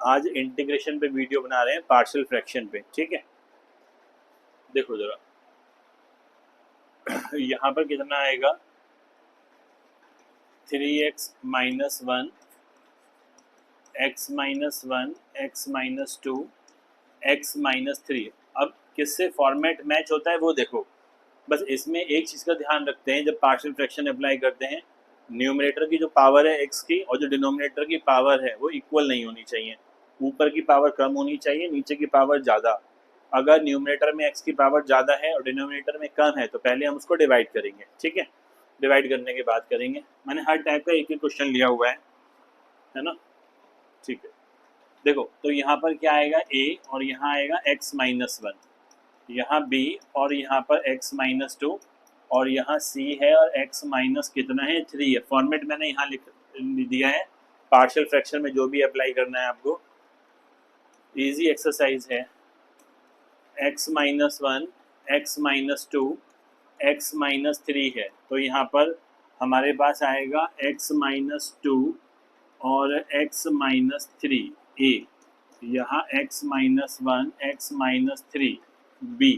आज इंटीग्रेशन पे वीडियो बना रहे हैं, पार्शियल फ्रैक्शन पे। ठीक है, देखो जरा यहाँ पर कितना आएगा, 3x minus 1 x minus 1 x minus 2 x minus 3। अब किससे फॉर्मेट मैच होता है वो देखो। बस इसमें एक चीज़ का ध्यान रखते हैं, जब पार्शियल फ्रैक्शन अप्लाई करते हैं, न्यूमरेटर की जो पावर है x की और जो डिनोमिनेटर की पावर है वो इक्वल नहीं होनी चाहिए। ऊपर की पावर कम होनी चाहिए, नीचे की पावर ज़्यादा। अगर न्यूमरेटर में x की पावर ज़्यादा है और डिनोमिनेटर में कम है तो पहले हम उसको डिवाइड करेंगे। ठीक है, डिवाइड करने के बाद करेंगे। मैंने हर टाइप का एक ही क्वेश्चन लिया हुआ है ना। ठीक है, देखो तो यहाँ पर क्या आएगा a और यहाँ आएगा x माइनस 1, यहाँ b और यहाँ पर x माइनस 2 और यहाँ c है और x माइनस कितना है 3 है। फॉर्मेट मैंने यहाँ लिख दिया है। पार्शियल फ्रैक्शन में जो भी अप्लाई करना है आपको, इजी एक्सरसाइज है। x minus 1 x minus 2 x minus 3 है, तो यहाँ पर हमारे पास आएगा x माइनस 2 और x माइनस 3 a, यहाँ x minus 1 x minus 3 b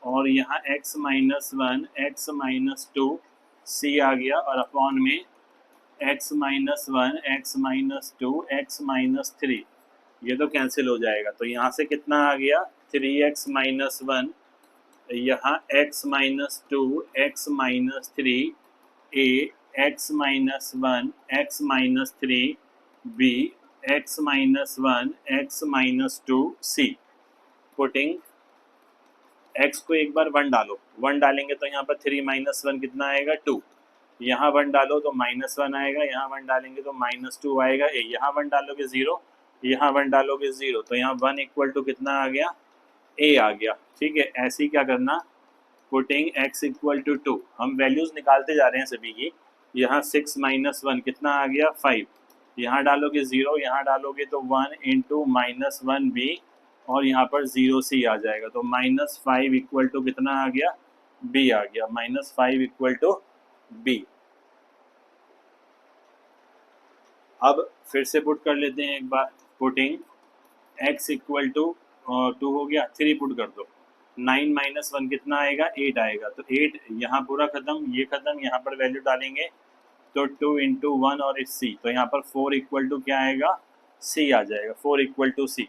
और यहाँ x minus 1 x minus 2 c आ गया और अपॉन में x minus 1 x minus 2 x minus 3। ये तो कैंसिल हो जाएगा, तो यहाँ से कितना आ गया 3x माइनस 1, यहाँ x minus 2 x minus 3 a x minus 1 x minus 3 b x minus 1 x minus 2 c। Putting x को एक बार 1 डालो, 1 डालेंगे तो यहाँ पर 3 माइनस 1 कितना आएगा 2, यहाँ 1 डालो तो माइनस 1 आएगा, यहाँ 1 डालेंगे तो माइनस 2 आएगा a, यहाँ 1 डालोगे 0, यहाँ 1 डालोगे 0, तो यहाँ 1 इक्वल टू कितना आ गया a आ गया। ठीक है, ऐसे ही क्या करना, पुटिंग x इक्वल टू 2, हम वैल्यूज निकालते जा रहे हैं सभी की। यहाँ 6 माइनस 1 कितना आ गया 5, यहाँ डालोगे 0, यहाँ डालोगे तो 1 इंटू माइनस 1 b और यहाँ पर 0 c आ जाएगा, तो माइनस 5 इक्वल टू कितना आ गया b आ गया, माइनस 5 इक्वल टू b। अब फिर से पुट कर लेते हैं एक बार, पुटिंग x इक्वल टू 2 हो गया, 3 पुट कर दो, 9 माइनस 1 कितना आएगा 8 आएगा, तो 8 यहाँ पूरा खत्म, ये खत्म, यहाँ पर वैल्यू डालेंगे तो 2 इंटू 1 और इस c, तो यहाँ पर 4 इक्वल टू क्या आएगा c आ जाएगा, 4 इक्वल टू c।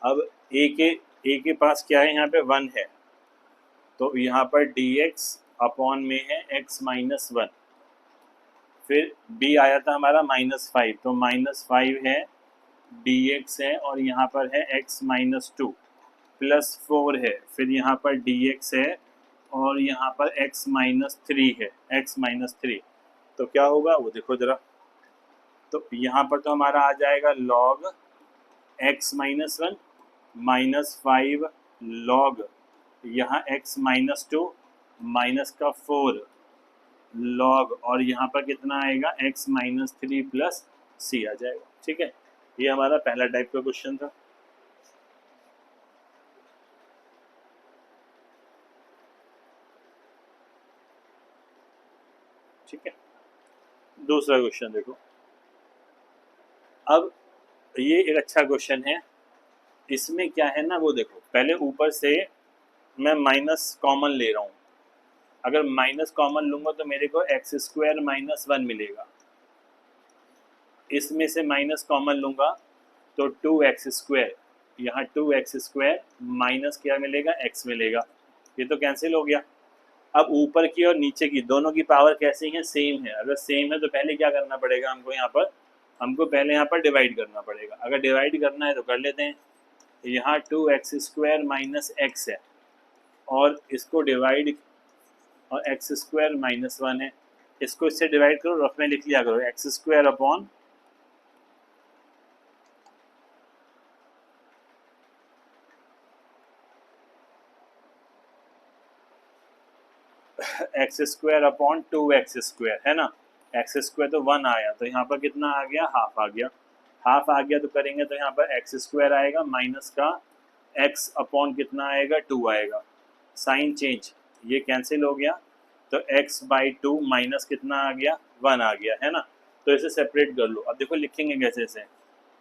अब a के पास क्या है, यहाँ पे 1 है, तो यहाँ पर dx अपॉन में है x माइनस 1, फिर b आया था हमारा माइनस 5, तो माइनस 5 है dx है और यहाँ पर है x माइनस 2 प्लस 4 है, फिर यहाँ पर dx है और यहाँ पर x माइनस 3 है, x माइनस 3, तो क्या होगा वो देखो जरा। तो यहाँ पर तो हमारा आ जाएगा log x minus 1 minus 5 log यहाँ x माइनस 2 माइनस का 4 log और यहाँ पर कितना आएगा x माइनस 3 प्लस c आ जाएगा। ठीक है, ये हमारा पहला टाइप का क्वेश्चन था। ठीक है, दूसरा क्वेश्चन देखो। अब ये एक अच्छा क्वेश्चन है, इसमें क्या है ना वो देखो, पहले ऊपर से मैं माइनस कॉमन ले रहा हूँ, अगर माइनस कॉमन लूंगा तो मेरे को एक्स स्क्वायर माइनस 1 मिलेगा, इसमें से माइनस कॉमन लूंगा तो 2x स्क्वायर, यहाँ 2x स्क्वायर माइनस क्या मिलेगा x मिलेगा, ये तो कैंसिल हो गया। अब ऊपर की और नीचे की दोनों की पावर कैसी है, सेम है, अगर सेम है तो पहले क्या करना पड़ेगा हमको, यहाँ पर हमको पहले यहाँ पर डिवाइड करना पड़ेगा। अगर डिवाइड करना है तो कर लेते हैं, यहाँ 2x स्क्वायर माइनस x है और इसको डिवाइड, और एक्स स्क्वायर माइनस 1 है, इसको इससे डिवाइड करो, रफ में लिख लिया करो, x square upon x square upon 2x square है ना, एक्स स्क्वायर तो 1 आया, तो यहाँ पर कितना आ गया हाफ आ गया, हाफ आ गया तो करेंगे तो यहाँ पर एक्स स्क्वायर आएगा माइनस का x अपॉन कितना आएगा 2 आएगा, साइन चेंज, ये कैंसिल हो गया, तो x बाई 2 माइनस कितना आ गया 1 आ गया है ना। तो इसे सेपरेट कर लो। अब देखो लिखेंगे कैसे से,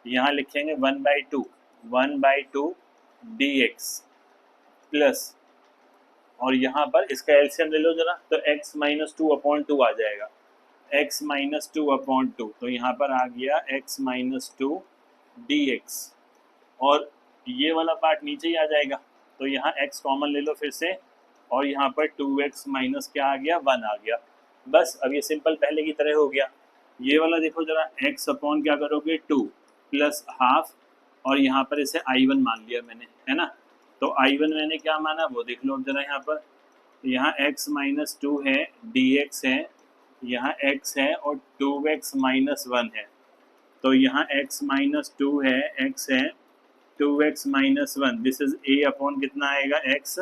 यहाँ लिखेंगे 1/2 dx प्लस, और यहाँ पर इसका एलसीएम ले लो जरा, तो x माइनस 2/2 आ जाएगा, x माइनस 2/2, तो यहाँ पर आ गया x माइनस 2 dx, और ये वाला पार्ट नीचे ही आ जाएगा, तो यहाँ x कॉमन ले लो फिर से, और यहाँ पर 2x माइनस क्या आ गया, 1 आ गया। बस अब ये सिंपल पहले की तरह हो गया। ये वाला देखो जरा, x अपॉन क्या करोगे 2 प्लस हाफ, और यहाँ पर इसे I1 मान लिया मैंने, है ना, तो I1 मैंने क्या माना वो देख लो जरा, यहाँ पर यहाँ x माइनस 2 है, dx है, यहाँ x है, और 2x माइनस 1 है, तो यहाँ x माइनस 2 है, x है, 2x minus 1, this is a upon कितना आएगा x,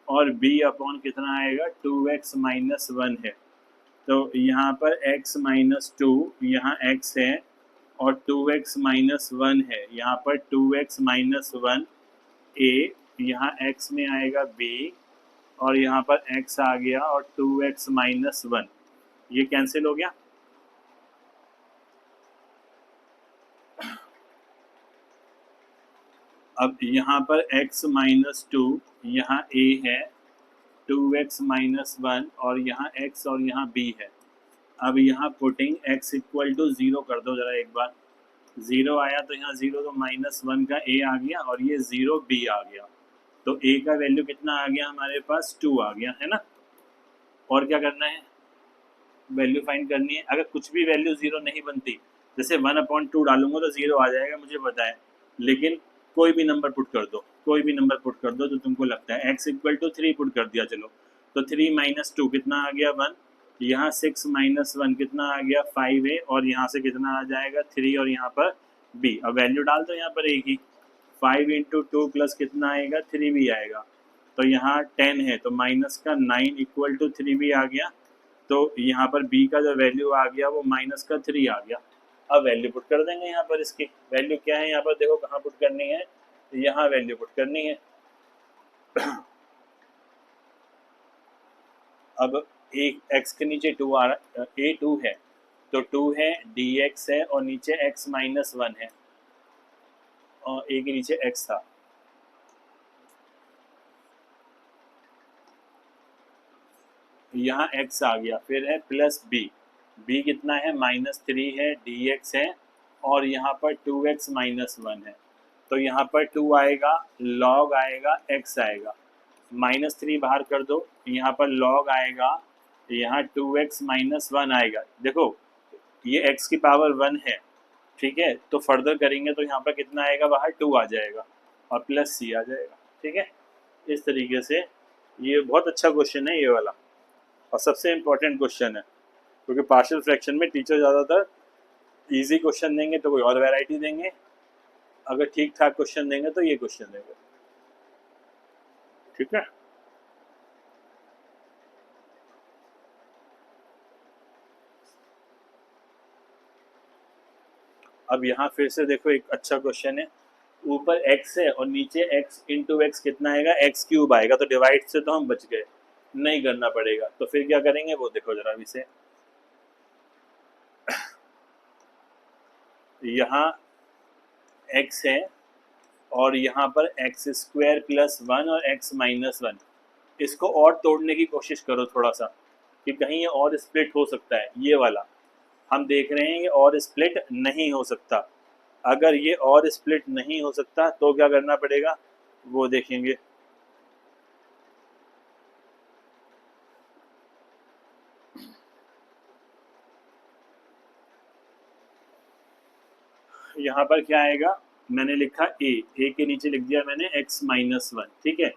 और b अपॉन कितना आएगा 2x माइनस 1 है, तो यहाँ पर x माइनस 2 यहाँ x है, और 2x माइनस 1 है, यहाँ पर 2x माइनस 1 a, यहाँ x में आएगा b, और यहाँ पर x आ गया, और 2x माइनस 1, ये कैंसिल हो गया। अब यहाँ पर x माइनस 2 यहाँ a है, 2x माइनस 1, और यहाँ x और यहाँ b है। अब यहाँ पुटिंग x इक्वल टू 0 कर दो जरा एक बार, 0 आया तो यहाँ 0, तो माइनस 1 का a आ गया, और ये 0 b आ गया, तो a का वैल्यू कितना आ गया हमारे पास 2 आ गया, है ना। और क्या करना है, वैल्यू फाइंड करनी है। अगर कुछ भी वैल्यू 0 नहीं बनती, जैसे 1/2 डालूंगा तो 0 आ जाएगा, मुझे पता है, लेकिन कोई भी नंबर पुट कर दो, कोई भी नंबर पुट कर दो जो तुमको लगता है। x इक्वल टू 3 पुट कर दिया, चलो, तो 3 माइनस 2 कितना आ गया 1, यहाँ 6 माइनस 1 कितना आ गया 5 है, और यहाँ से कितना आ जाएगा 3, और यहाँ पर b। अब वैल्यू डाल दो यहाँ पर एक ही, 5 इंटू 2 प्लस कितना आएगा 3 भी आएगा, तो यहाँ 10 है, तो माइनस का 9 इक्वल टू 3 भी आ गया, तो यहाँ पर b का जो वैल्यू आ गया वो माइनस का 3 आ गया। अब वैल्यू पुट कर देंगे यहाँ पर, इसकी वैल्यू क्या है, यहाँ पर देखो कहाँ पुट करनी है, यहाँ वैल्यू पुट करनी है। अब एक x के नीचे 2 आ रहा, a2 है, तो 2 है, dx है, और नीचे x माइनस 1 है, और a के नीचे x था। यहाँ x आ गया, फिर है प्लस b कितना है माइनस 3 है, dx है, और यहाँ पर 2x माइनस 1 है, तो यहाँ पर 2 आएगा, log आएगा, x आएगा, माइनस 3 बाहर कर दो, यहाँ पर log आएगा, यहाँ 2x माइनस 1 आएगा। देखो ये x की पावर 1 है, ठीक है, तो फर्दर करेंगे तो यहाँ पर कितना आएगा, बाहर 2 आ जाएगा, और प्लस c आ जाएगा, ठीक है। इस तरीके से ये बहुत अच्छा क्वेश्चन है ये वाला, और सबसे इम्पोर्टेंट क्वेश्चन है, क्योंकि पार्शियल फ्रैक्शन में टीचर ज़्यादातर इजी क्वेश्चन देंगे तो कोई और वैरायटी देंगे, अगर ठीक ठाक क्वेश्चन देंगे तो ये क्वेश्चन देंगे, ठीक है। अब यहाँ फिर से देखो एक अच्छा क्वेश्चन है, ऊपर x है और नीचे x इंटू एक्स कितना आएगा, x क्यूब आएगा, तो डिवाइड से तो हम बच गए, नहीं करना पड़ेगा, तो फिर क्या करेंगे वो देखो जरा अभी से। यहाँ x है, और यहाँ पर x स्क्वायर प्लस 1 और x माइनस 1, इसको और तोड़ने की कोशिश करो थोड़ा सा, कि कहीं ये और स्प्लिट हो सकता है। ये वाला हम देख रहे हैं ये और स्प्लिट नहीं हो सकता, अगर ये और स्प्लिट नहीं हो सकता तो क्या करना पड़ेगा वो देखेंगे। यहाँ पर क्या आएगा, मैंने लिखा a के नीचे लिख दिया मैंने x माइनस 1, ठीक है।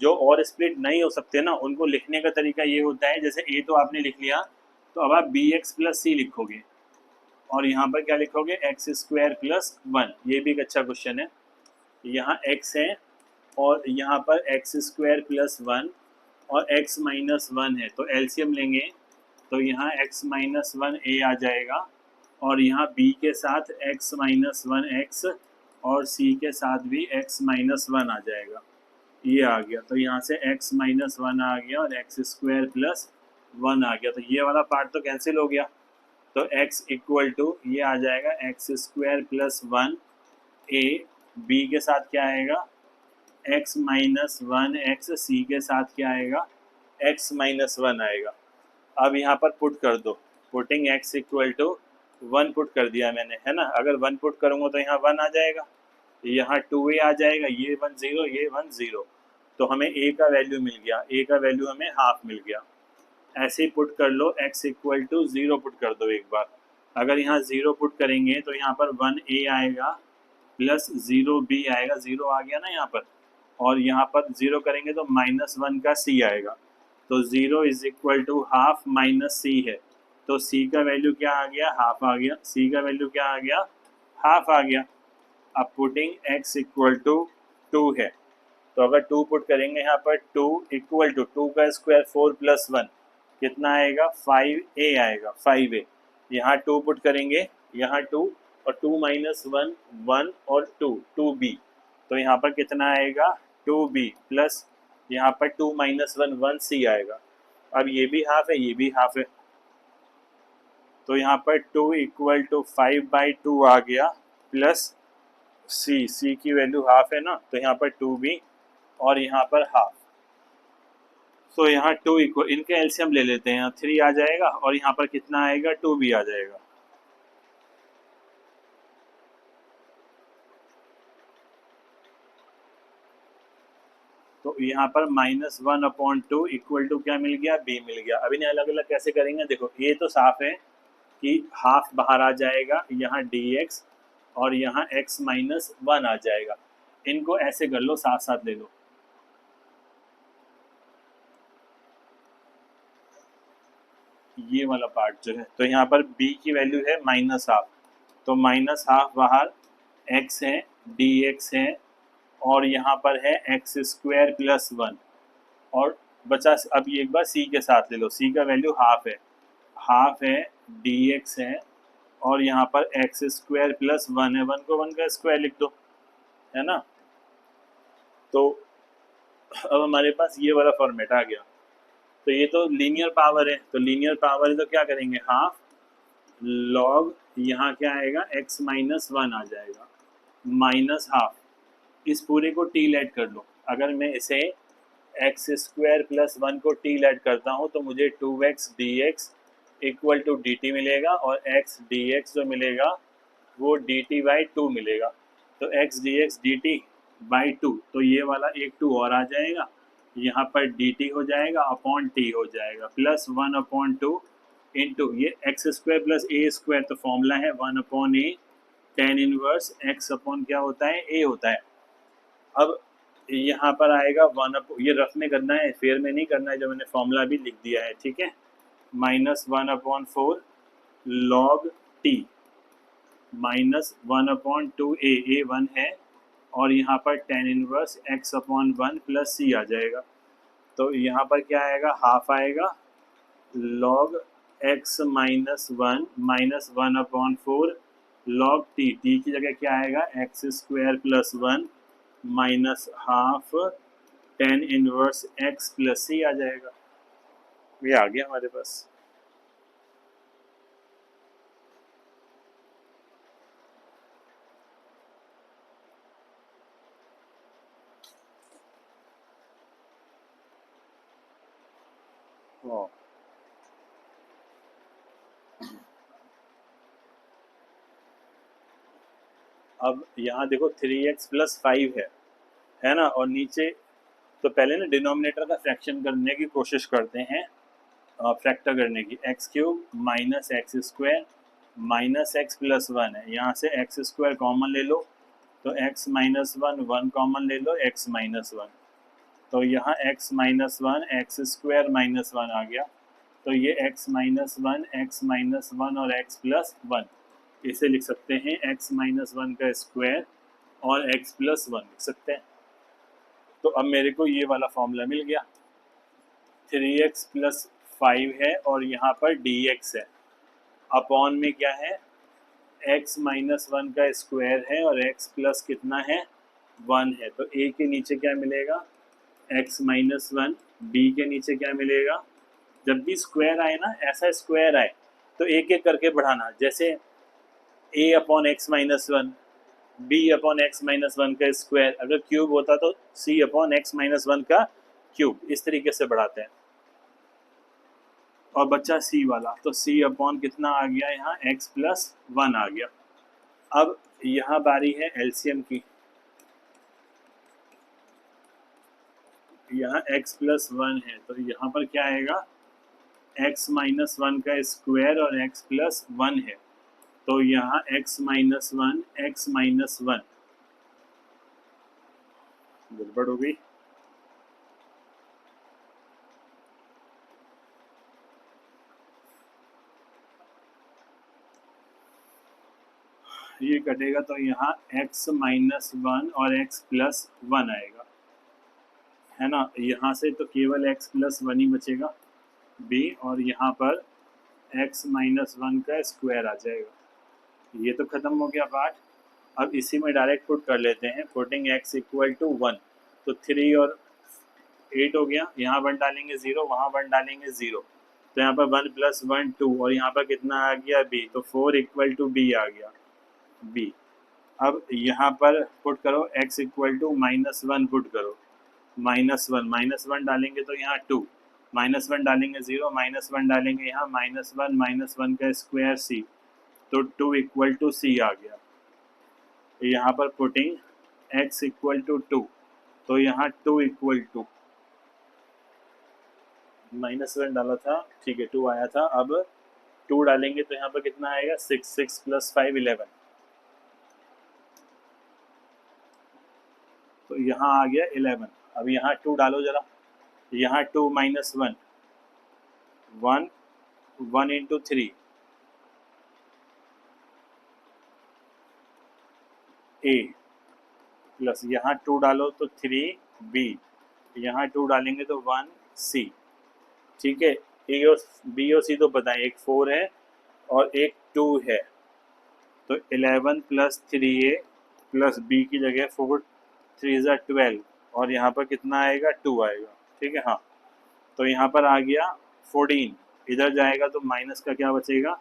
जो और स्प्लिट नहीं हो सकते ना, उनको लिखने का तरीका ये होता है, जैसे a तो आपने लिख लिया, तो अब आप bx प्लस c लिखोगे, और यहाँ पर क्या लिखोगे एक्स स्क्वायर प्लस 1, ये भी एक अच्छा क्वेश्चन है। यहाँ x है, और यहाँ पर एक्स स्क्वायर प्लस 1 और x माइनस 1 है, तो एलसीएम लेंगे, तो यहाँ x माइनस 1 a आ जाएगा, और यहाँ b के साथ x माइनस 1 x, और c के साथ भी x माइनस 1 आ जाएगा, ये आ गया, तो यहाँ से x माइनस 1 आ गया, और एक्स स्क्वायर प्लस 1 आ गया, तो ये वाला पार्ट तो कैंसिल हो गया, तो x इक्वल टू ये आ जाएगा एक्स स्क्वायर प्लस 1 ए, बी के साथ क्या आएगा x माइनस 1 एक्स, सी के साथ क्या आएगा x माइनस 1 आएगा। अब यहाँ पर पुट कर दो, putting x equal to 1 put कर दिया मैंने, है ना। अगर 1 पुट करूँगा तो यहाँ 1 आ जाएगा, यहाँ 2a आ जाएगा, ये 1 0, ये 1 0, तो हमें a का वैल्यू मिल गया, a का वैल्यू हमें हाफ मिल गया। ऐसे ही पुट कर लो, x इक्वल टू 0 पुट कर दो एक बार। अगर यहाँ 0 पुट करेंगे तो यहाँ पर 1a आएगा प्लस 0b आएगा, 0 आ गया ना यहाँ पर, और यहाँ पर 0 करेंगे तो -1 का c आएगा, तो 0 is equal to half minus C है, तो c का वैल्यू क्या आ गया, हाफ आ गया। c का वैल्यू क्या आ गया, हाफ आ गया। अब पुटिंग x इक्वल टू 2 है, तो अगर 2 पुट करेंगे यहाँ पर 2 इक्वल टू 2 का स्क्वायर 4 प्लस 1 कितना आएगा 5a आएगा, 5a। यहाँ 2 पुट करेंगे, यहाँ 2 और 2 माइनस 1 1 और 2 2b, तो यहाँ पर कितना आएगा 2b प्लस यहाँ पर 2 माइनस 1 1c आएगा। अब ये भी हाफ है, ये भी हाफ है, तो यहाँ पर 2 इक्वल टू 5/2 आ गया प्लस c की वैल्यू हाफ है ना, तो यहाँ पर 2b और यहाँ पर हाफ, तो यहाँ 2 इक्वल, इनके एलसीएम ले लेते हैं, 3 आ जाएगा और यहाँ पर कितना आएगा 2b आ जाएगा। तो यहाँ पर -1/2 इक्वल टू क्या मिल गया, b मिल गया। अब इन्हें अलग अलग कैसे करेंगे, देखो ये तो साफ है कि हाफ बाहर आ जाएगा, यहाँ dx और यहाँ x माइनस 1 आ जाएगा। इनको ऐसे कर लो, साथ साथ ले लो, ये वाला पार्ट जो है, तो यहाँ पर b की वैल्यू है -1/2, तो -1/2 बाहर, x है, dx है, और यहाँ पर है एक्स स्क्वायर प्लस 1, और बचा अब ये एक बार c के साथ ले लो, c का वैल्यू हाफ है, dx है, और यहाँ पर एक्स स्क्वायर प्लस 1 है, 1 को 1 का स्क्वायर लिख दो, है ना। तो अब हमारे पास ये वाला फॉर्मेट आ गया। तो ये तो लीनियर पावर है, तो लीनियर पावर है तो क्या करेंगे, हाफ लॉग यहाँ क्या आएगा x माइनस 1 आ जाएगा माइनस हाफ, इस पूरे को t लेट कर लो। अगर मैं इसे एक्स स्क्वायर प्लस 1 को t लेट करता हूँ तो मुझे 2x dx equal to dt मिलेगा, और x dx जो मिलेगा वो dt/2 मिलेगा, तो x dx dt बाई 2, तो ये वाला एक 2 और आ जाएगा, यहाँ पर dt हो जाएगा अपॉन t हो जाएगा, प्लस 1/2 इंटू ये एक्स स्क्वायर प्लस ए स्क्वायर, तो फॉर्मूला है 1/a tan inverse x upon क्या होता है, a होता है। अब यहाँ पर आएगा 1, ये रफ में करना है, फेयर में नहीं करना है, जो मैंने फॉर्मूला भी लिख दिया है, ठीक है। -1/4 log t minus 1/2a, a 1 है, और यहाँ पर tan inverse x/1 plus c आ जाएगा, तो यहाँ पर क्या आएगा, हाफ आएगा log x minus 1 minus 1/4 log t, t की जगह क्या आएगा x square plus 1 minus half tan inverse x plus c आ जाएगा। ये आ गया हमारे पास। अब यहाँ देखो 3x प्लस 5 है ना, और नीचे तो पहले ना डिनोमिनेटर का फ्रैक्शन करने की कोशिश करते हैं, फैक्टर करने की, x³ minus x square minus x plus 1 है, यहाँ से एक्स स्क्वायर कॉमन ले लो, तो x माइनस 1 कॉमन ले लो, x माइनस 1, तो यहाँ x minus 1 x square minus 1 आ गया, तो ये x माइनस 1 एक्स माइनस 1 और x प्लस 1, इसे लिख सकते हैं x माइनस 1 का स्क्वायर और x प्लस 1 लिख सकते हैं। तो अब मेरे को ये वाला फॉर्मूला मिल गया, 3x प्लस 5 है और यहाँ पर dx है, अपॉन में क्या है x माइनस 1 का स्क्वायर है और x प्लस कितना है 1 है, तो a के नीचे क्या मिलेगा x माइनस 1, b के नीचे क्या मिलेगा, जब भी स्क्वायर आए ना, ऐसा स्क्वायर आए तो एक एक करके बढ़ाना, जैसे a upon x minus one, b upon x minus one का स्क्वायर, अगर क्यूब होता तो c upon x minus one का क्यूब, इस तरीके से बढ़ाते हैं। और बच्चा c वाला, तो c अपॉन कितना आ गया यहाँ, x प्लस वन आ गया। अब यहाँ बारी है एलसीएम की, यहाँ x प्लस वन है तो यहाँ पर क्या आएगा, x माइनस वन का स्क्वायर और x प्लस वन है, तो यहाँ x minus one, x minus one, गड़बड़ हो गई। ये कटेगा तो यहाँ x माइनस वन और x प्लस वन आएगा, है ना। यहाँ से तो केवल x प्लस वन ही बचेगा b, और यहाँ पर x माइनस वन का स्क्वायर आ जाएगा। ये तो खत्म हो गया पार्ट। अब इसी में डायरेक्ट पुट कर लेते हैं, putting x equal to one, तो 3 और 8 हो गया, यहाँ 1 डालेंगे 0, वहाँ 1 डालेंगे 0, तो यहाँ पर 1 प्लस 1 2, और यहाँ पर कितना आ गया b, तो 4 इक्वल टू b आ गया b। अब यहाँ पर पुट करो x equal to minus one, put करो माइनस वन डालेंगे तो यहाँ 2, माइनस वन डालेंगे 0, माइनस वन डालेंगे यहाँ माइनस वन का स्क्वायर c, तो 2 इक्वल टू c आ गया। यहाँ पर पुटिंग x इक्वल टू 2, तो यहाँ 2 इक्वल टू, माइनस वन डाला था, ठीक है 2 आया था, अब 2 डालेंगे तो यहाँ पर कितना आएगा, 6, 6 प्लस 5 11, तो यहाँ आ गया 11। अब यहाँ 2 डालो जरा, यहाँ 2 minus one, 1 into 3 a, plus यहाँ 2 डालो तो 3 b, यहाँ 2 डालेंगे तो 1 c, ठीक है। ए और बी और सी तो बताएं, एक 4 है और एक 2 है, तो 11 प्लस 3a प्लस b की जगह 4 3 ज़ा 12, और यहाँ पर कितना आएगा, 2 आएगा, ठीक है। हाँ, तो यहाँ पर आ गया 14, इधर जाएगा तो माइनस का क्या बचेगा,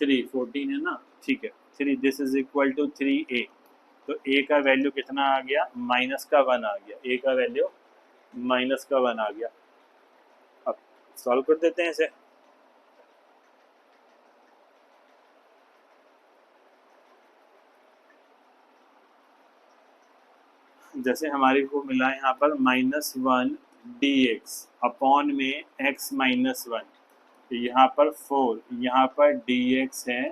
3, 14 है ना, ठीक है 3, this is equal to 3a, तो a का वैल्यू कितना आ गया, माइनस का 1 आ गया, a का वैल्यू माइनस का 1 आ गया। अब सॉल्व कर देते हैं इसे। जैसे हमारे को मिला यहाँ पर minus one D x upon में x माइनस वन, यहाँ पर 4, यहाँ पर डी एक्स है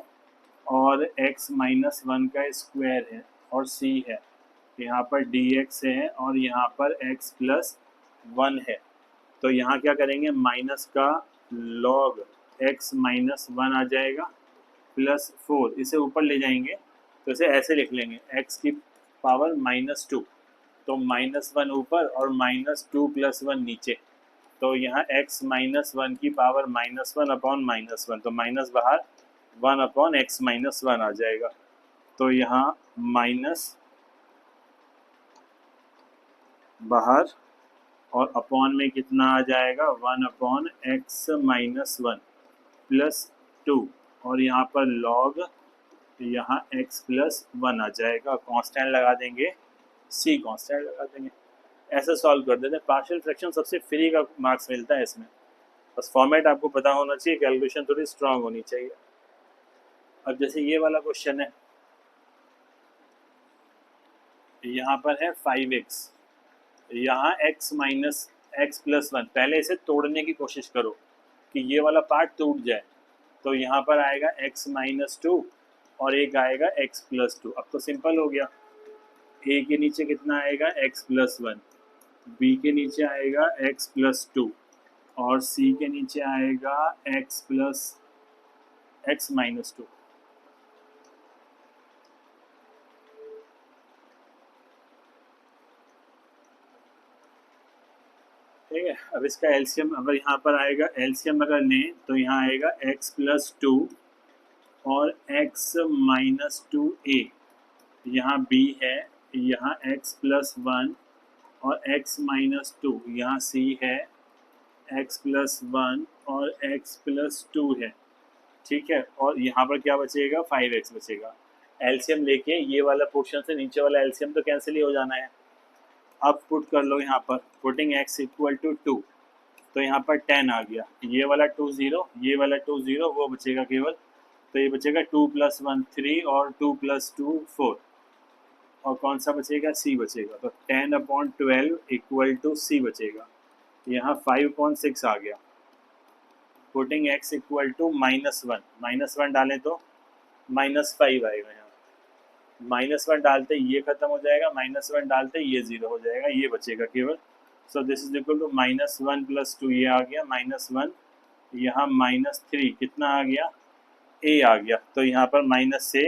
और x माइनस वन का स्क्वायर है और c है, यहाँ पर डी एक्स है और यहाँ पर x प्लस वन है, तो यहाँ क्या करेंगे, माइनस का लॉग x माइनस वन आ जाएगा प्लस 4, इसे ऊपर ले जाएंगे तो इसे ऐसे लिख लेंगे x की पावर माइनस टू, तो माइनस वन ऊपर और माइनस टू प्लस वन नीचे, तो यहाँ x माइनस वन की power minus one upon minus one, तो माइनस बाहर 1 अपॉन एक्स माइनस वन आ जाएगा, तो यहाँ माइनस बाहर और अपॉन में कितना आ जाएगा, 1 upon x minus one plus two, और यहाँ पर लॉग, यहाँ x प्लस वन आ जाएगा, कांस्टेंट लगा देंगे, c कांस्टेंट लगा देंगे, ऐसे सॉल्व कर देते हैं। पार्शियल फ्रैक्शन सबसे फ्री का मार्क्स मिलता है इसमें, बस फॉर्मेट आपको पता होना चाहिए, कैलकुलेशन थोड़ी स्ट्रांग होनी चाहिए। अब जैसे ये वाला क्वेश्चन है, यहाँ पर है 5x, यहाँ x minus x plus one, पहले इसे तोड़ने की कोशिश करो कि ये वाला पार्ट टूट जाए, तो यहाँ पर आएगा x माइनस टू और एक आएगा x प्लस टू। अब तो सिंपल हो गया, a के नीचे कितना आएगा, x प्लस वन, b के नीचे आएगा x प्लस टू और c के नीचे आएगा x plus x minus two. ठीक है, अब इसका एलसीएम अगर यहाँ पर आएगा, एलसीएम अगर लें तो यहाँ आएगा x प्लस टू और x माइनस टू ए, यहाँ b है, यहाँ x प्लस वन और x माइनस टू, यहाँ c है, x प्लस वन और x प्लस टू है, ठीक है, और यहाँ पर क्या बचेगा, 5x बचेगा। एलसीएम लेके ये वाला पोर्शन से नीचे वाला एलसीएम तो कैंसिल ही हो जाना है। अब पुट कर लो यहाँ पर, पुटिंग x इक्वल टू 2, तो यहाँ पर 10 आ गया, ये वाला 2 0, ये वाला 2 0, वो बचेगा केवल, तो ये बचेगा 2 + 1 3 और 2 + 2 4, और कौन सा बचेगा, c बचेगा, तो 10/12 इक्वल टू c बचेगा। यहाँ 5/6 आ गया। पुटिंग x इक्वल टू -1 डालें तो -5 आएगा। यहाँ -1 डालते ये खत्म हो जाएगा, -1 डालते ये 0 हो जाएगा, ये बचेगा केवल। So this is equal to -1 + 2, ये आ गया -1, यहाँ -3 कितना आ गया, a आ गया, तो यहाँ पर माइनस से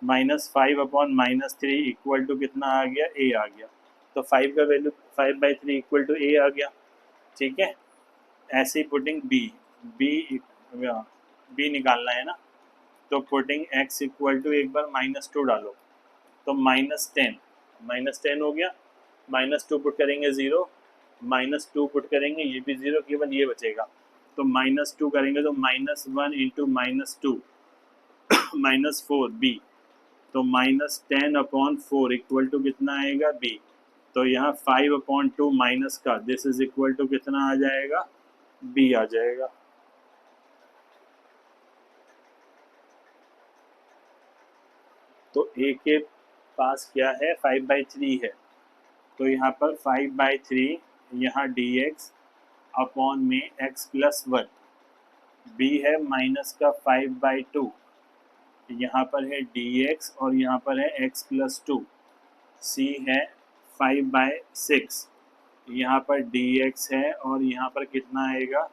-5/-3 इक्वल टू कितना आ गया, a आ गया, तो 5 का वैल्यू 5/3 इक्वल टू a आ गया। ठीक है, ऐसे ही पुटिंग b निकालना है ना, तो पुटिंग x इक्वल टू एक बार -2 डालो, तो -10 हो गया, -2 पुट करेंगे 0, -2 पुट करेंगे ये भी 0, केवल ये बचेगा, तो -2 करेंगे तो -1 इंटू -2 -4 b, तो -10/4 इक्वल टू कितना आएगा, b, तो यहाँ 5/2 माइनस का दिस इज इक्वल टू कितना आ जाएगा, b आ जाएगा। तो a के पास क्या है, 5/3 है, तो यहाँ पर 5/3, यहाँ dx अपॉन में x + 1, b है माइनस का 5/2, यहाँ पर है dx और यहाँ पर है x + 2, c है 5/6, यहाँ पर dx है और यहाँ पर कितना आएगा,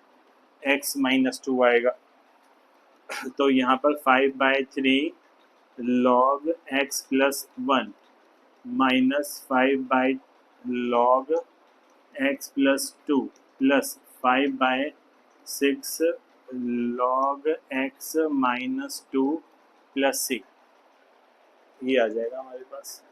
x - 2 आएगा, तो यहाँ पर 5/3 log x + 1 -5 log x + 2 plus 5/6 log x - 2 plus c, ये आ जाएगा हमारे पास।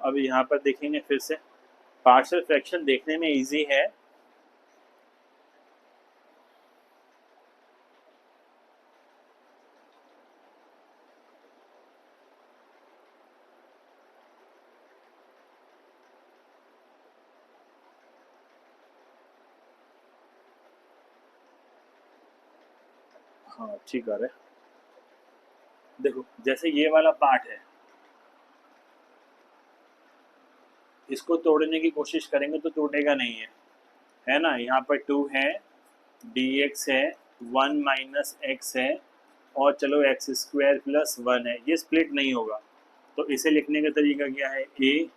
अब यहाँ पर देखेंगे फिर से, पार्शियल फ्रैक्शन देखने में इजी है, हाँ ठीक है। देखो जैसे ये वाला पार्ट है, इसको तोड़ने की कोशिश करेंगे तो टूटेगा नहीं है ना, यहाँ पर 2 है, dx है, 1 - x है, और चलो x² + 1 है, ये स्प्लिट नहीं होगा, तो इसे लिखने का तरीका क्या है, a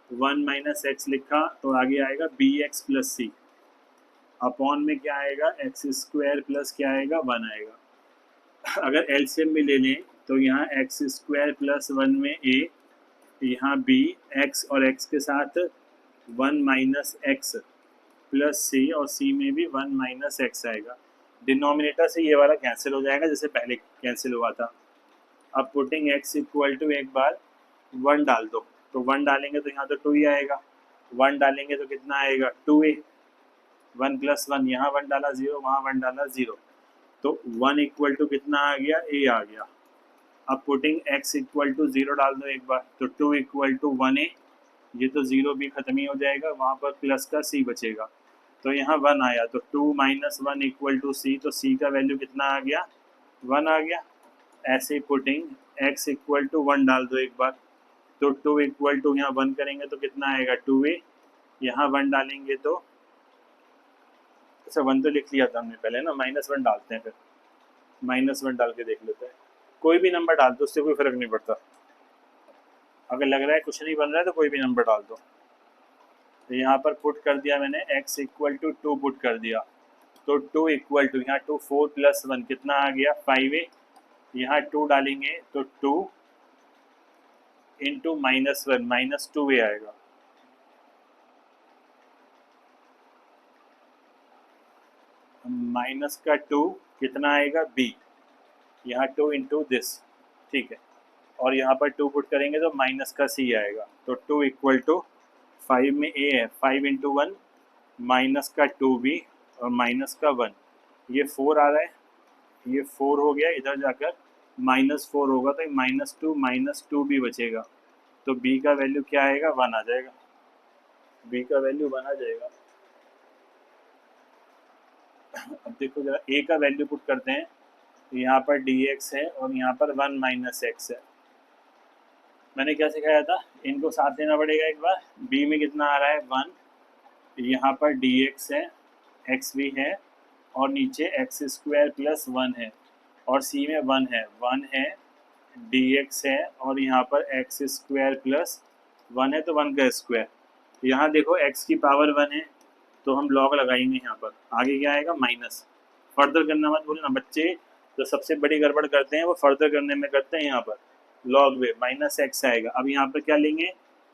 1 - x लिखा तो आगे आएगा bx + c, अपॉन में क्या आएगा, x² प्लस क्या आएगा, 1 आएगा। अगर एलसीएम भी ले लें तो यहाँ x² + 1 में a, यहाँ b, x और x के साथ 1 - x प्लस c, और c में भी 1 - x आएगा, डिनोमिनेटर से ये वाला कैंसिल हो जाएगा जैसे पहले कैंसिल हुआ था। अब पुटिंग x इक्वल टू एक बार 1 डाल दो, तो 1 डालेंगे तो यहाँ तो 2 ही आएगा, 1 डालेंगे तो कितना आएगा, 2a, 1 + 1, यहाँ 1 डाला 0, वहाँ 1 डाला 0, तो 1 इक्वल टू कितना आ गया, a आ गया। अब पुटिंग x इक्वल टू 0 डाल दो एक बार, तो 2 इक्वल टू 1a, ये तो 0 भी खत्म ही हो जाएगा, वहाँ पर प्लस का c बचेगा, तो यहाँ 1 आया, तो 2 - 1 इक्वल टू c, तो c का वैल्यू कितना आ गया, 1 आ गया। ऐसे ही पुटिंग x इक्वल टू 1 डाल दो एक बार, तो 2 इक्वल टू यहाँ 1 करेंगे तो कितना आएगा, 2a, यहाँ 1 डालेंगे तो, अच्छा 1 तो लिख लिया था हमने पहले ना, -1 डालते हैं, फिर -1 डाल के देख लेते हैं, कोई भी नंबर डाल दो, उससे कोई फर्क नहीं पड़ता, अगर लग रहा है कुछ नहीं बन रहा है तो कोई भी नंबर डाल दो। तो यहाँ पर पुट कर दिया मैंने, x इक्वल टू 2 पुट कर दिया, तो 2 इक्वल टू यहाँ 2 4 + 1 कितना आ गया, 5a, यहाँ 2 डालेंगे तो 2 इंटू -1 -2a आएगा, माइनस का 2 कितना आएगा, b, यहाँ 2 इंटू दिस, ठीक है, और यहाँ पर 2 पुट करेंगे तो माइनस का c आएगा, तो 2 इक्वल टू 5 में a है, 5 इंटू 1 माइनस का 2b और माइनस का 1, ये 4 आ रहा है, ये 4 हो गया, इधर जाकर -4 होगा तो -2 भी बचेगा, तो b का वैल्यू क्या आएगा, 1 आ जाएगा, b का वैल्यू 1 आ जाएगा। अब देखो जरा a का वैल्यू पुट करते हैं, यहाँ पर dx है और यहाँ पर 1 माइनस एक्स है। मैंने क्या सिखाया था, इनको साथ देना पड़ेगा एक बार। b में कितना आ रहा है, 1, यहाँ पर dx है, x भी है और नीचे एक्स स्क्वायर प्लस 1 है, और c में 1 है dx है और यहाँ पर एक्स स्क्वायर प्लस 1 है, तो 1 का स्क्वायर। यहाँ देखो x की पावर 1 है तो हम लॉग लगाएंगे, यहाँ पर आगे क्या आएगा, माइनस। फर्दर करना मत भूलना बच्चे, जो सबसे बड़ी गड़बड़ करते हैं वो फर्दर करने में करते हैं, यहाँ पर लॉग में माइनस एक्स आएगा। अब यहाँ पर क्या लेंगे,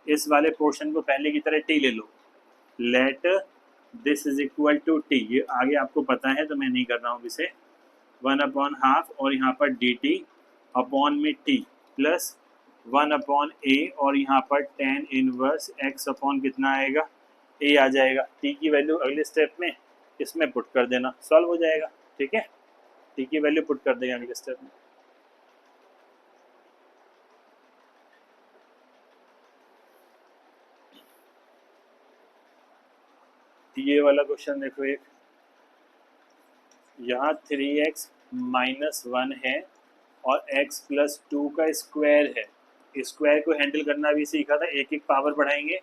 इस वाले पोर्शन को पहले की तरह टी ले लो, let this is equal to T, ये आगे आपको पता है तो मैं नहीं कर रहा हूँ इसे, 1/2 और यहाँ पर डी टी अपॉन में टी प्लस 1/a और यहाँ पर tan इनवर्स x अपॉन कितना आएगा, a आ जाएगा। t की वैल्यू अगले स्टेप में इसमें पुट कर देना, सॉल्व हो जाएगा। ठीक है, t की वैल्यू पुट कर देंगे अगले स्टेप में। ये वाला क्वेश्चन देखो, एक यहाँ 3x माइनस 1 है और x प्लस 2 का स्क्वायर है। स्क्वायर को हैंडल करना भी सीखा था, एक एक पावर बढ़ाएंगे,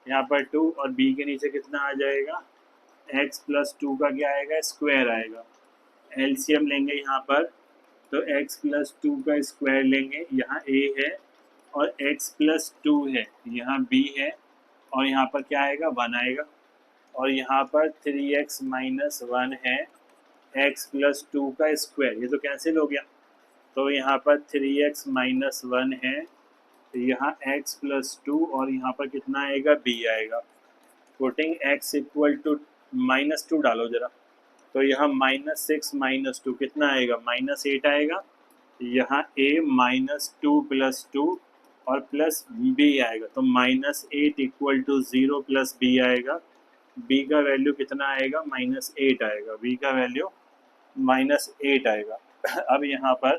यहाँ पर 2 और b के नीचे कितना आ जाएगा, x प्लस 2 का क्या आएगा, स्क्वायर आएगा। एलसीएम लेंगे यहाँ पर, तो x प्लस 2 का स्क्वायर लेंगे, यहाँ a है और x प्लस 2 है, यहाँ b है और यहाँ पर क्या आएगा, 1 आएगा। और यहाँ पर 3x माइनस 1 है, x प्लस 2 का स्क्वायर, ये तो कैंसिल हो गया, तो यहाँ पर 3x माइनस 1 है, यहाँ x प्लस 2 और यहाँ पर कितना आएगा, b आएगा। पुटिंग x इक्वल टू -2 डालो जरा, तो यहाँ -6 माइनस 2 कितना आएगा, -8 आएगा। यहाँ a -2 प्लस 2 और प्लस b आएगा, तो -8 इक्वल टू 0 प्लस b आएगा। b का वैल्यू कितना आएगा, -8 आएगा, b का वैल्यू -8 आएगा। अब यहाँ पर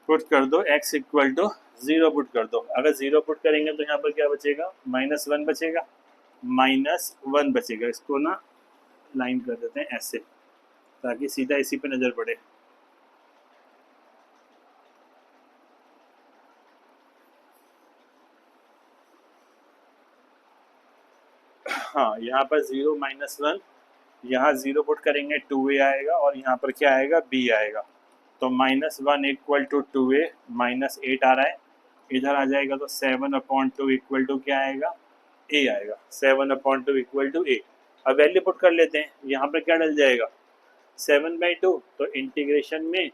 पुट कर दो x इक्वल टू 0 पुट कर दो, अगर 0 पुट करेंगे तो यहाँ पर क्या बचेगा, -1 बचेगा, -1 बचेगा। इसको ना लाइन कर देते हैं ऐसे, ताकि सीधा इसी पे नज़र पड़े। हाँ, यहाँ पर 0 -1, यहाँ 0 पुट करेंगे 2a आएगा और यहाँ पर क्या आएगा, b आएगा। तो -1 इक्वल टू 2a, -8 आ रहा है, इधर आ जाएगा तो 7/2 इक्वल टू क्या आएगा, a आएगा। 7/2 इक्वल टू a। अब वैल्यू पुट कर लेते हैं, यहाँ पर क्या डल जाएगा, 7/2, तो इंटीग्रेशन में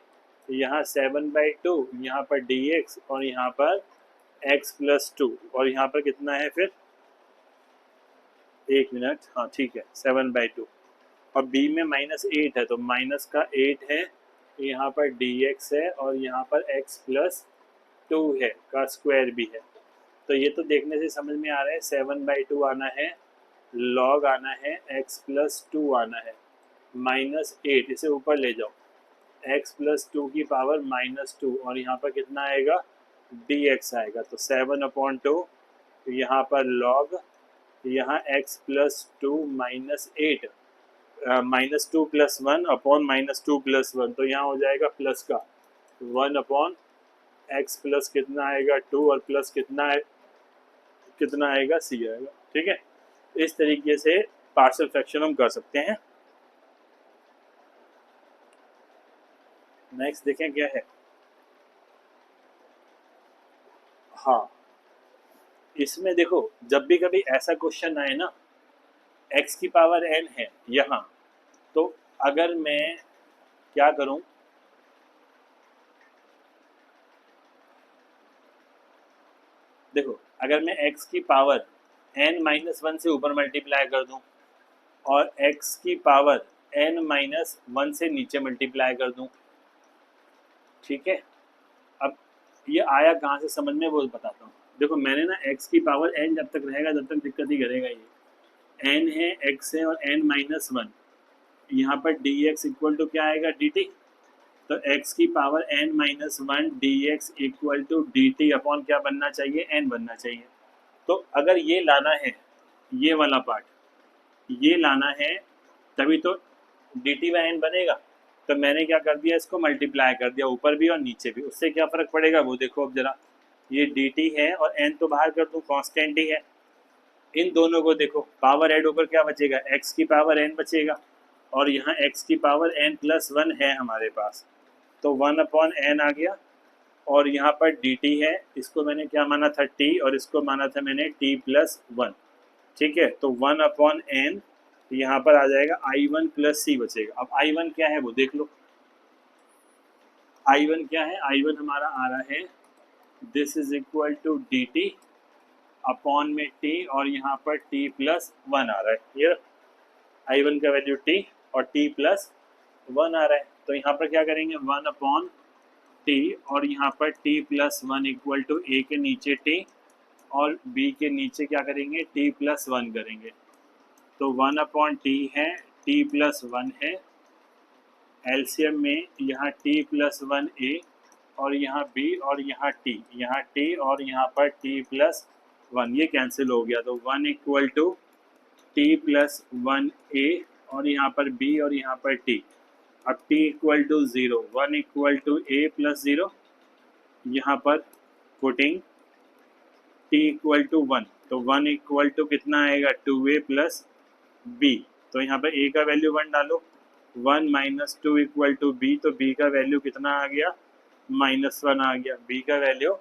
यहाँ 7/2, यहाँ पर dx और यहाँ पर x प्लस 2 और यहाँ पर कितना है फिर, 1 मिनट, हाँ ठीक है, 7/2 और b में -8 है तो माइनस का 8 है, यहाँ पर dx है और यहाँ पर x प्लस 2 है का स्क्वायर भी है। तो ये तो देखने से समझ में आ रहा है 7/2 आना है, log आना है, x प्लस 2 आना है, -8 इसे ऊपर ले जाओ, x प्लस 2 की पावर -2 और यहाँ पर कितना आएगा, dx आएगा। तो 7/2 यहाँ पर log, यहाँ x plus 2 -8 -2 plus 1 upon -2 plus 1, तो यहाँ हो जाएगा प्लस का 1 अपॉन एक्स प्लस कितना आएगा 2 और प्लस कितना आएगा c आएगा। ठीक है, इस तरीके से पार्शियल फ्रैक्शन हम कर सकते हैं। नेक्स्ट देखें क्या है, हाँ इसमें देखो जब भी कभी ऐसा क्वेश्चन आए ना, x की पावर n है यहाँ, तो अगर मैं क्या करूं, देखो अगर मैं x की पावर n-1 से ऊपर मल्टीप्लाई कर दूं और x की पावर n-1 से नीचे मल्टीप्लाई कर दूं, ठीक है। अब ये आया कहाँ से समझ में, वो बताता हूँ। देखो मैंने ना x की पावर n जब तक रहेगा तब तक दिक्कत ही करेगा ये। n है, x है और n माइनस वन, यहाँ पर dx इक्वल टू क्या आएगा dt। तो x की power n minus one dx equal to dt upon क्या बनना चाहिए, n बनना चाहिए। तो अगर ये लाना है, ये वाला पार्ट ये लाना है, तभी तो dt बाई n बनेगा। तो मैंने क्या कर दिया, इसको मल्टीप्लाई कर दिया ऊपर भी और नीचे भी। उससे क्या फ़र्क पड़ेगा वो देखो। अब जरा ये dt है और n तो बाहर कर दूँ, कांस्टेंट ही है। इन दोनों को देखो, पावर ऐड होकर क्या बचेगा, x की पावर n बचेगा और यहाँ x की पावर n प्लस वन है हमारे पास। तो वन अपॉन n आ गया और यहाँ पर dt है, इसको मैंने क्या माना था t और इसको माना था मैंने t प्लस वन। ठीक है, तो वन अपॉन n यहाँ पर आ जाएगा i1 प्लस सी बचेगा। अब i1 क्या है वो देख लो। i1 क्या है, i1 हमारा आ रहा है this is equal to d t upon में t और यहाँ पर t प्लस वन आ रहा है। ये i1 का वैल्यू t और t प्लस वन आ रहा है। तो यहाँ पर क्या करेंगे, वन अपॉन t और यहाँ पर t plus one equal to a के नीचे t और b के नीचे क्या करेंगे, t प्लस वन करेंगे। तो वन अपॉन टी है, t प्लस वन है, एलसीएम में यहाँ t प्लस वन ए और यहाँ b और यहाँ t और यहाँ पर t प्लस वन, ये कैंसिल हो गया। तो one equal to t plus one A और यहाँ पर b और यहाँ पर t। अब t equal to zero, one equal to a plus zero, यहाँ पर putting t equal to one, तो वन इक्वल टू कितना आएगा, टू ए प्लस बी। तो यहाँ पर a का वैल्यू वन डालो, one minus two equal to b, तो b का वैल्यू कितना आ गया, माइनस वन आ गया। b का वैल्यू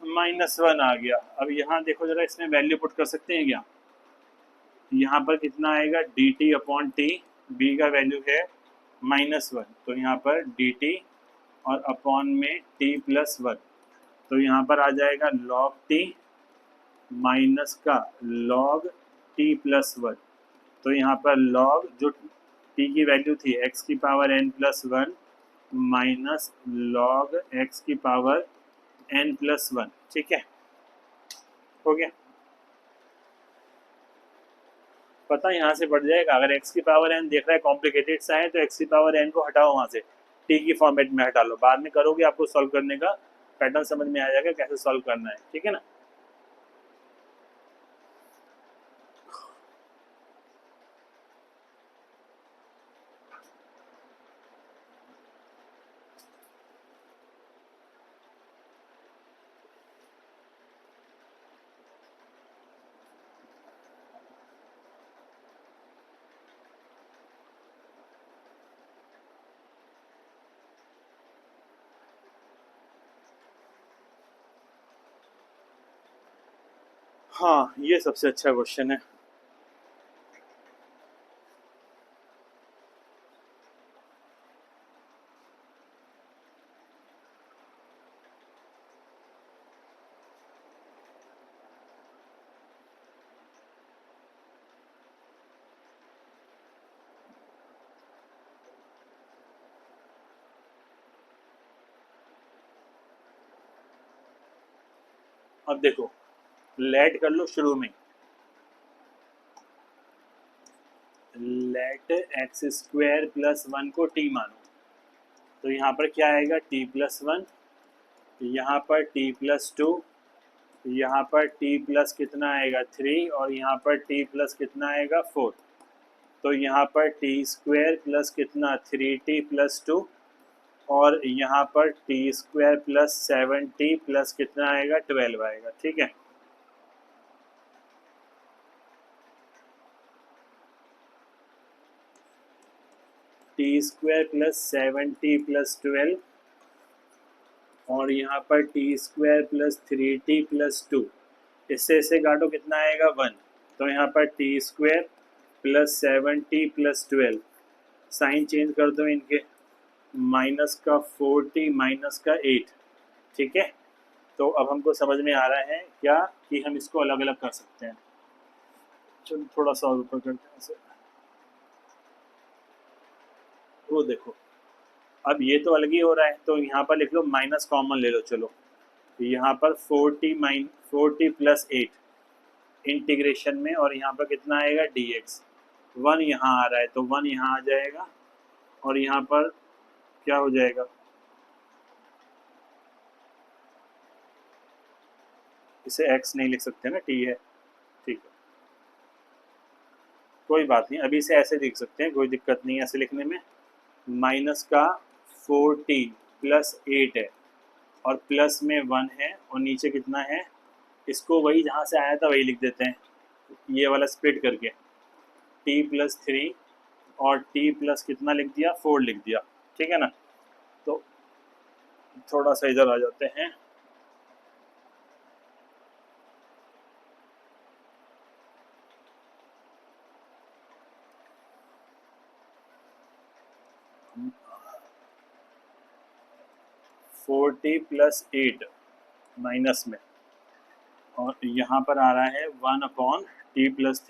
माइनस वन आ गया। अब यहाँ देखो जरा, इसमें वैल्यू पुट कर सकते हैं क्या, यहाँ पर कितना आएगा, d t upon t, b का वैल्यू है माइनस वन, तो यहाँ पर डी टी और अपॉन में टी प्लस वन, तो यहाँ पर आ जाएगा लॉग टी माइनस का लॉग टी प्लस वन। तो यहाँ पर लॉग जो टी की वैल्यू थी एक्स की power n plus one minus log x की पावर एन प्लस वन। ठीक है, हो गया। पता यहाँ से बढ़ जाएगा। अगर x की पावर n देख रहा है कॉम्प्लिकेटेड सा है, तो x की पावर n को हटाओ वहाँ से, t की फॉर्मेट में हटा लो। बाद में करोगे आपको सॉल्व करने का पैटर्न समझ में आ जाएगा कैसे सॉल्व करना है। ठीक है ना। हाँ, ये सबसे अच्छा क्वेश्चन है। अब देखो, लेट कर लो शुरू में, let x square plus one को टी मानो, तो यहाँ पर क्या आएगा, टी प्लस वन, यहाँ पर टी प्लस टू, यहाँ पर टी प्लस कितना आएगा थ्री और यहाँ पर टी प्लस कितना आएगा फोर। तो यहाँ पर टी स्क्वायर प्लस कितना थ्री टी प्लस टू और यहाँ पर t square plus seven t plus कितना आएगा ट्वेल्व आएगा। ठीक है, t square plus seven t plus twelve और यहाँ पर t square plus three t plus two, इससे इसे काटो कितना आएगा वन। तो यहाँ पर t square plus seven t plus twelve, sign change कर दो इनके, माइनस का फोर टी माइनस का एट। ठीक है, तो अब हमको समझ में आ रहा है क्या कि हम इसको अलग अलग कर सकते हैं। चलो थोड़ा सा और ऊपर करते हैं इसे। वो देखो, अब ये तो अलग ही हो रहा है, तो यहाँ पर लिख लो माइनस कॉमन ले लो। चलो यहाँ पर 40 प्लस 8 इंटीग्रेशन में, और यहाँ पर कितना आएगा dx। 1 यहाँ आ रहा है तो 1 यहाँ आ जाएगा, और यहाँ पर क्या हो जाएगा, इसे x नहीं लिख सकते ना, t है, ठीक है, कोई बात नहीं, अभी इसे ऐसे लिख सकते हैं, कोई दिक्कत नहीं है ऐसे लिखने में। माइनस का 14 प्लस 8 है, और प्लस में 1 है, और नीचे कितना है, इसको वही जहाँ से आया था वही लिख देते हैं, ये वाला स्प्लिट करके t प्लस 3 और t प्लस कितना लिख दिया, 4 लिख दिया, ठीक है ना। तो थोड़ा सा इधर आ जाते हैं, फोर्टी प्लस 8 माइनस में, और यहाँ पर आ रहा है 1 अपॉन टी प्लस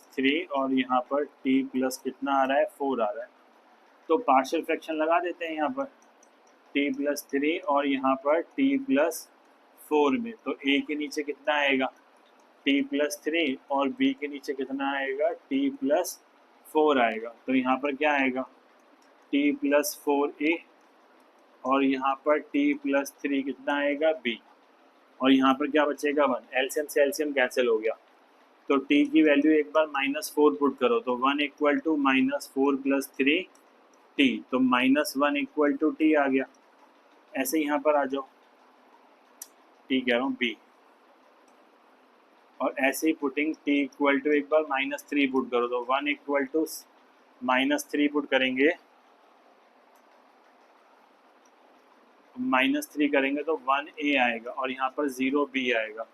थ्री, और यहाँ पर t प्लस कितना आ रहा है, 4 आ रहा है। तो पार्शियल फ्रैक्शन लगा देते हैं यहाँ पर t प्लस 3 और यहाँ पर t प्लस 4 में, तो a के नीचे कितना आएगा, t प्लस 3, और b के नीचे कितना आएगा, t प्लस 4 आएगा। तो यहाँ पर क्या आएगा, t प्लस 4a, और यहाँ पर t प्लस 3 कितना आएगा, b, और यहाँ पर क्या बचेगा, 1। एलसीएम से एलसीएम कैंसिल हो गया, तो t की वैल्यू एक बार -4 पुट करो, तो 1 इक्वल टू -4 प्लस 3 t, तो -1 इक्वल टू t आ गया। ऐसे यहाँ पर आ जाओ, t कह रहा हूँ b, और ऐसे ही पुटिंग t इक्वल टू एक बार -3 पुट करो, तो 1 इक्वल टू -3 पुट करेंगे, -3 करेंगे तो 1a आएगा, और यहाँ पर 0b आएगा,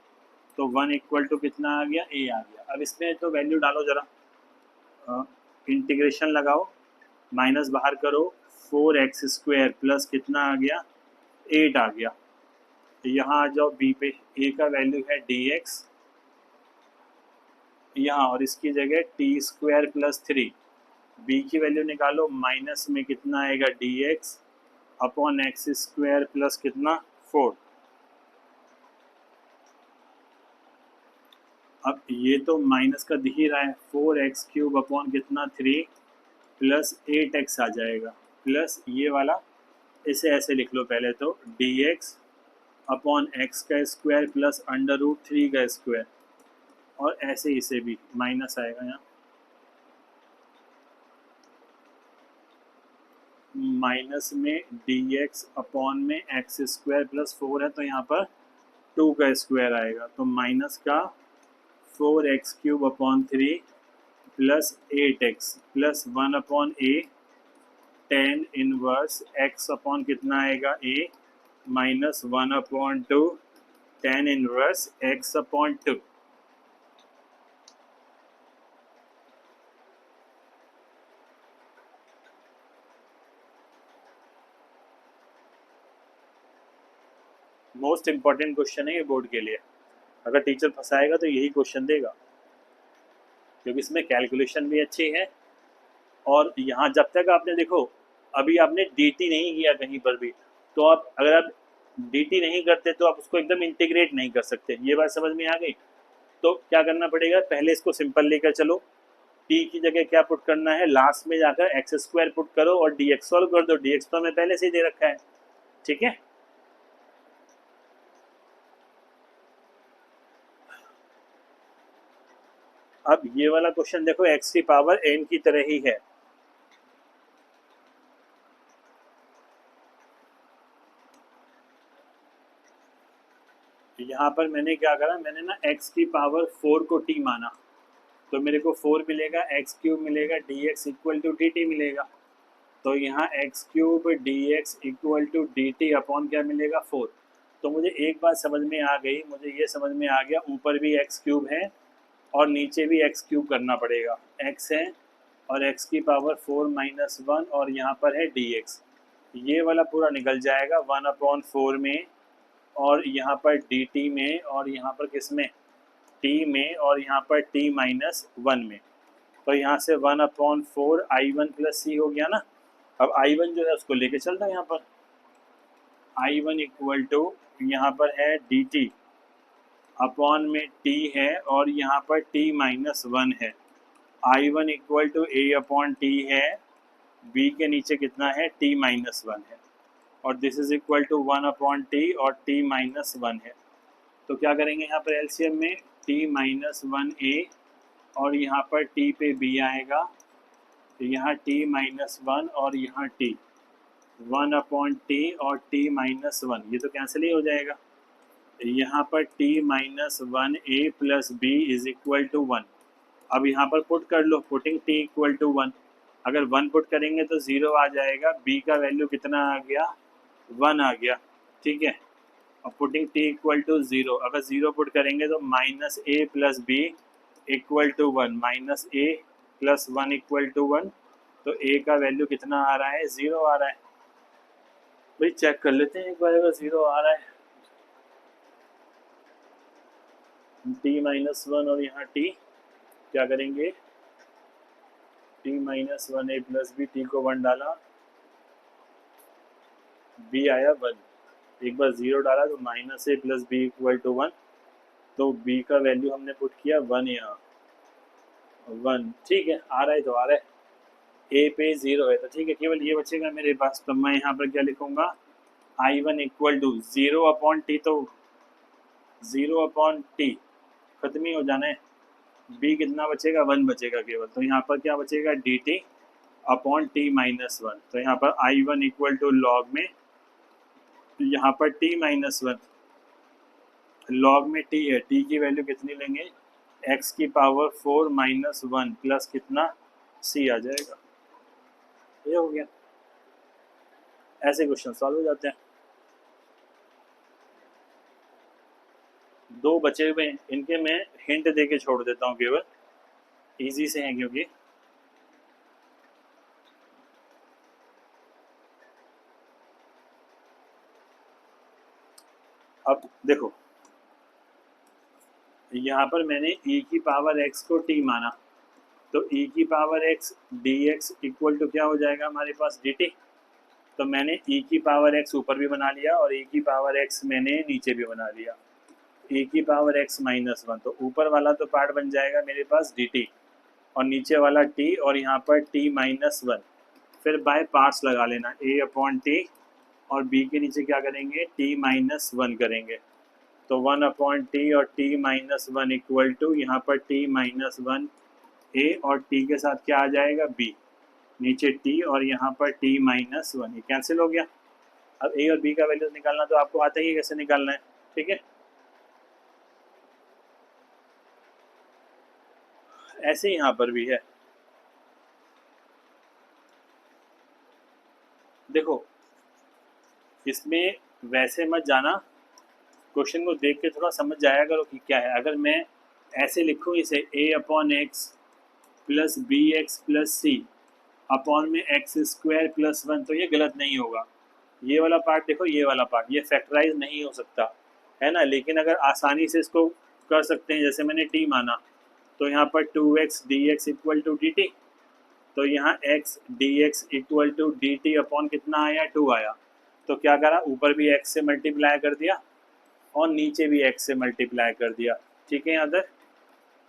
तो 1 इक्वल टू कितना आ गया, a आ गया। अब इसमें तो वैल्यू डालो जरा, इंटीग्रेशन लगाओ, माइनस बाहर करो, 4x² प्लस कितना आ गया, 8 आ गया। तो यहाँ आ जाओ b पे, a का वैल्यू है dx यहाँ, और इसकी जगह t² प्लस 3, b की वैल्यू निकालो, माइनस में कितना आएगा dx अपॉन x² प्लस कितना 4। अब ये तो माइनस का दिख ही रहा है, 4x³ अपॉन कितना 3 प्लस 8x आ जाएगा, प्लस ये वाला इसे ऐसे लिख लो पहले, तो dx अपॉन x का स्क्वायर प्लस √3 का स्क्वायर, और ऐसे इसे भी माइनस आएगा यहाँ, माइनस में dx अपॉन में x² प्लस 4 है, तो यहाँ पर 2 का स्क्वायर आएगा, तो माइनस का 4x³ upon 3 plus 8x plus 1 upon a, tan inverse x upon कितना आएगा a, minus 1 upon 2 tan inverse x upon 2। Most important question है ये बोर्ड के लिए, अगर टीचर फंसाएगा तो यही क्वेश्चन देगा, क्योंकि इसमें कैलकुलेशन भी अच्छी है, और यहाँ जब तक आपने देखो अभी आपने dt नहीं किया कहीं पर भी, तो आप अगर आप dt नहीं करते तो आप उसको एकदम इंटीग्रेट नहीं कर सकते, ये बात समझ में आ गई। तो क्या करना पड़ेगा, पहले इसको सिंपल लेकर चलो, t की जगह क्या पुट करना है, लास्ट में जाकर x² पुट करो और dx सॉल्व कर दो, dx तो हमें पहले से ही दे रखा है, ठीक है। अब ये वाला क्वेश्चन देखो, x की पावर n की तरह ही है, यहाँ पर मैंने क्या करा, मैंने ना x की पावर 4 को t माना, तो मेरे को 4 मिलेगा, x³ मिलेगा, dx इक्वल टू dt मिलेगा, तो यहाँ x³ dx equal to dt upon क्या मिलेगा, 4। तो मुझे एक बात समझ में आ गई, मुझे ये समझ में आ गया, ऊपर भी x³ है और नीचे भी x³ करना पड़ेगा, x है और x की पावर 4 माइनस 1, और यहाँ पर है dx, ये वाला पूरा निकल जाएगा 1/4 में, और यहाँ पर dt में, और यहाँ पर किस में, t में, और यहाँ पर t माइनस 1 में, तो यहाँ से 1/4 I1 प्लस c हो गया ना। अब I1 जो है उसको लेके चल रहा है यहाँ पर, I1 इक्वल टू यहाँ पर है dt अपॉन में t है और यहाँ पर t माइनस 1 है। I1 equal to a upon t है, b के नीचे कितना है t माइनस 1 है, और this is equal to 1 upon t और t माइनस 1 है। तो क्या करेंगे यहाँ पर एलसीएम में t माइनस 1a और यहाँ पर t पे b आएगा, तो यहाँ t माइनस 1 और यहाँ t 1 अपॉन टी और t माइनस 1, ये तो कैंसिल ही हो जाएगा। यहाँ पर t minus 1a plus b is equal to 1। अब यहाँ पर पुट कर लो, पुटिंग t इक्वल टू 1। अगर 1 पुट करेंगे तो 0 आ जाएगा, b का वैल्यू कितना आ गया, 1 आ गया, ठीक है। और पुटिंग t इक्वल टू 0, अगर 0 पुट करेंगे तो minus a plus b equal to 1, minus a plus 1 equal to 1, तो a का वैल्यू कितना आ रहा है, 0 आ रहा है। भाई चेक कर लेते हैं एक बार, अगर 0 आ रहा है t माइनस 1 और यहाँ t क्या करेंगे, t minus 1a plus b, t को 1 डाला, b आया 1, एक बार 0 डाला तो minus a plus b equal to 1, तो b का वैल्यू हमने पुट किया 1, यहाँ 1, ठीक है, आ रहा है तो आ रहा है, a पे 0 है तो ठीक है, केवल ये बचेगा मेरे पास। तो मैं यहाँ पर क्या लिखूंगा, I1 equal to 0 upon T, तो 0 अपॉन टी खत्म ही हो जाना है, b कितना बचेगा, 1 बचेगा केवल, तो यहाँ पर क्या बचेगा, dt अपॉन t माइनस 1। तो यहाँ पर I1 इक्वल टू लॉग में, यहाँ पर t माइनस 1, लॉग में t है, t की वैल्यू कितनी लेंगे, x की पावर 4 माइनस 1 प्लस कितना c आ जाएगा, ये हो गया। ऐसे क्वेश्चन सॉल्व हो जाते हैं। दो बचे हुए हैं, इनके मैं हिंट दे के छोड़ देता हूँ, केवल इजी से हैं क्योंकि अब देखो यहाँ पर मैंने e की पावर x को t माना, तो e की power x dx equal to क्या हो जाएगा हमारे पास, dt। तो मैंने e की पावर x ऊपर भी बना लिया और e की पावर x मैंने नीचे भी बना लिया, e की पावर x माइनस 1, तो ऊपर वाला तो पार्ट बन जाएगा मेरे पास dt और नीचे वाला t और यहाँ पर t माइनस 1, फिर बाय पार्ट्स लगा लेना, a अपॉन टी और b के नीचे क्या करेंगे, t माइनस 1 करेंगे, तो 1 अपॉन टी और t माइनस 1 इक्वल टू यहाँ पर t माइनस 1 a और t के साथ क्या आ जाएगा, b, नीचे t और यहाँ पर t माइनस 1, ये कैंसिल हो गया। अब a और b का वैल्यू निकालना तो आपको आता ही है कैसे निकालना है, ठीक है। ऐसे यहाँ पर भी है, देखो इसमें वैसे मत जाना, क्वेश्चन को देख के थोड़ा समझ जाया करो कि क्या है। अगर मैं ऐसे लिखूँ इसे a upon x plus b x plus c upon में एक्स स्क्वायर प्लस 1, तो ये गलत नहीं होगा। ये वाला पार्ट देखो, ये वाला पार्ट ये फैक्टराइज नहीं हो सकता है ना, लेकिन अगर आसानी से इसको कर सकते हैं, जैसे मैंने t माना तो यहाँ पर 2x dx equal to dt, तो यहाँ x dx equal to dt upon कितना आया, 2 आया, तो क्या करा, ऊपर भी x से मल्टीप्लाई कर दिया और नीचे भी x से मल्टीप्लाई कर दिया, ठीक है। यहाँ तक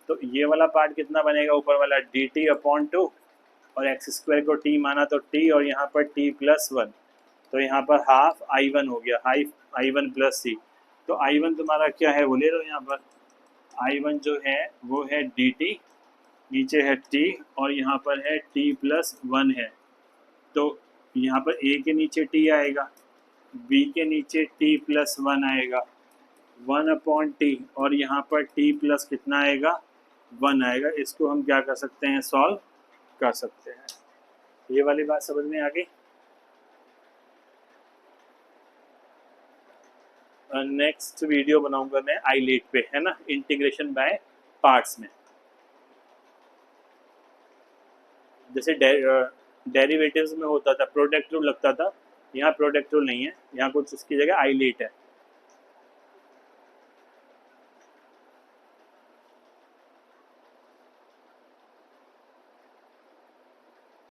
तो ये वाला पार्ट कितना बनेगा, ऊपर वाला dt अपॉन 2 और एक्स स्क्वायर को t माना तो t और यहाँ पर t प्लस 1, तो यहाँ पर हाफ I1 हो गया, हाफ I1 प्लस सी। तो I1 तुम्हारा क्या है वो ले लो, यहाँ पर I1 जो है वो है dt, नीचे है t और यहाँ पर है t प्लस 1 है, तो यहाँ पर a के नीचे t आएगा, b के नीचे t प्लस 1 आएगा, 1 अपॉन टी और यहाँ पर t प्लस कितना आएगा, 1 आएगा। इसको हम क्या कर सकते हैं, सॉल्व कर सकते हैं। ये वाली बात समझ में आ गई। नेक्स्ट वीडियो बनाऊंगा मैं आईलेट पे, है ना, इंटीग्रेशन बाय पार्ट्स में, जैसे डेरिवेटिव्स में होता था प्रोडक्ट रूल लगता था, यहाँ प्रोडक्ट रूल नहीं है, यहाँ कुछ उसकी जगह आईलेट है।